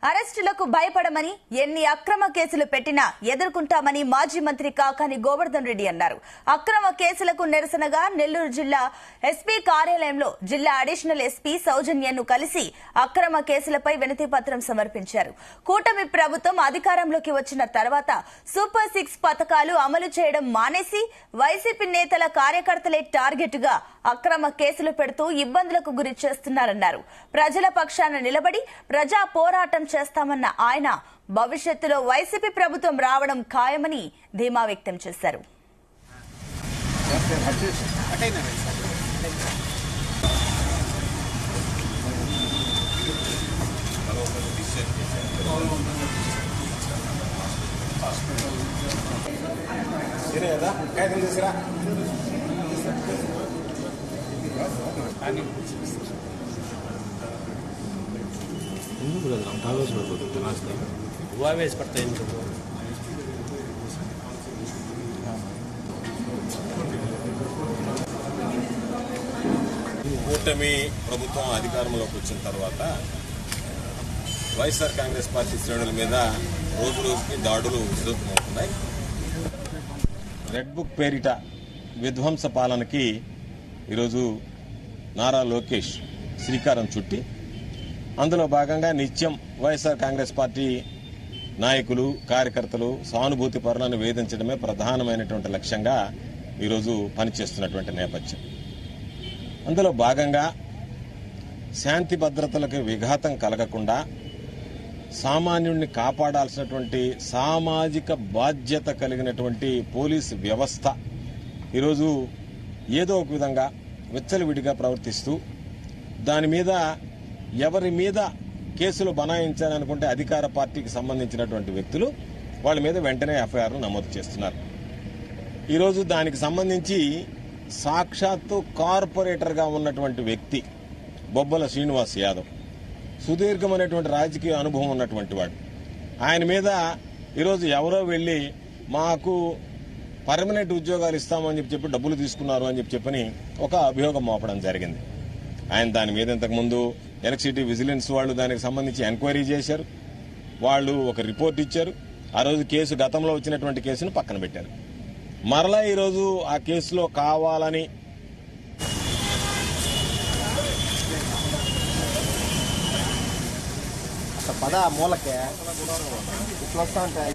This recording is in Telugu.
అరెస్టులకు భయపడమని ఎన్ని అక్రమ కేసులు పెట్టినా ఎదుర్కొంటామని మాజీ మంత్రి కాకాని గోవర్ధన్ రెడ్డి అన్నారు. అక్రమ కేసులకు నిరసనగా నెల్లూరు జిల్లా ఎస్పీ కార్యాలయంలో జిల్లా అడిషనల్ ఎస్పీ సౌజన్యను కలిసి అక్రమ కేసులపై వినతి పత్రం సమర్పించారు. కూటమి ప్రభుత్వం అధికారంలోకి వచ్చిన తర్వాత సూపర్ 6 పథకాలు అమలు చేయడం మానేసి వైసీపీ నేతల కార్యకర్తలే టార్గెట్ గా అక్రమ కేసులు పెడుతూ ఇబ్బందులకు గురి చేస్తున్నారన్నారు. ప్రజల పక్షాన నిలబడి ప్రజా పోరాటం చేస్తామన్న ఆయన భవిష్యత్తులో వైసీపీ ప్రభుత్వం రావడం ఖాయమని ధీమా వ్యక్తం చేశారు. కూటమి ప్రభుత్వం అధికారంలోకి వచ్చిన తర్వాత వైఎస్ఆర్ కాంగ్రెస్ పార్టీ శ్రేణుల మీద రోజు రోజుకి దాడులు విస్తృతమవుతున్నాయి. రెడ్ బుక్ పేరిట విధ్వంస పాలనకి ఈరోజు నారా లోకేష్ శ్రీకారం చుట్టి అందులో భాగంగా నిత్యం వైఎస్ఆర్ కాంగ్రెస్ పార్టీ నాయకులు కార్యకర్తలు సానుభూతి పరులను వేధించడమే ప్రధానమైనటువంటి లక్ష్యంగా ఈరోజు పనిచేస్తున్నటువంటి నేపథ్యం. అందులో భాగంగా శాంతి భద్రతలకు విఘాతం కలగకుండా సామాన్యుడిని కాపాడాల్సినటువంటి సామాజిక బాధ్యత కలిగినటువంటి పోలీసు వ్యవస్థ ఈరోజు ఏదో ఒక విధంగా విచ్చలవిడిగా ప్రవర్తిస్తూ దాని మీద ఎవరి మీద కేసులు బనాయించాలనుకుంటే అధికార పార్టీకి సంబంధించినటువంటి వ్యక్తులు వాళ్ళ మీద వెంటనే ఎఫ్ఐఆర్ను నమోదు చేస్తున్నారు. ఈరోజు దానికి సంబంధించి సాక్షాత్తు కార్పొరేటర్గా ఉన్నటువంటి వ్యక్తి బొబ్బల శ్రీనివాస్ యాదవ్ సుదీర్ఘమైనటువంటి రాజకీయ అనుభవం ఉన్నటువంటి వాడు. ఆయన మీద ఈరోజు ఎవరో వెళ్లి మాకు పర్మనెంట్ ఉద్యోగాలు ఇస్తామని చెప్పి డబ్బులు తీసుకున్నారు అని చెప్పని ఒక అభియోగం మోపడం జరిగింది. ఆయన దాని మీద ఇంతకుముందు ఎలక్ట్రిసిటీ విజిలెన్స్ వాళ్ళు దానికి సంబంధించి ఎంక్వైరీ చేశారు. వాళ్ళు ఒక రిపోర్ట్ ఇచ్చారు. ఆ రోజు కేసు గతంలో వచ్చినటువంటి కేసును పక్కన పెట్టారు. మరలా ఈరోజు ఆ కేసులో కావాలని పద మూలకే ఇట్లా వస్తా ఉంటాయి.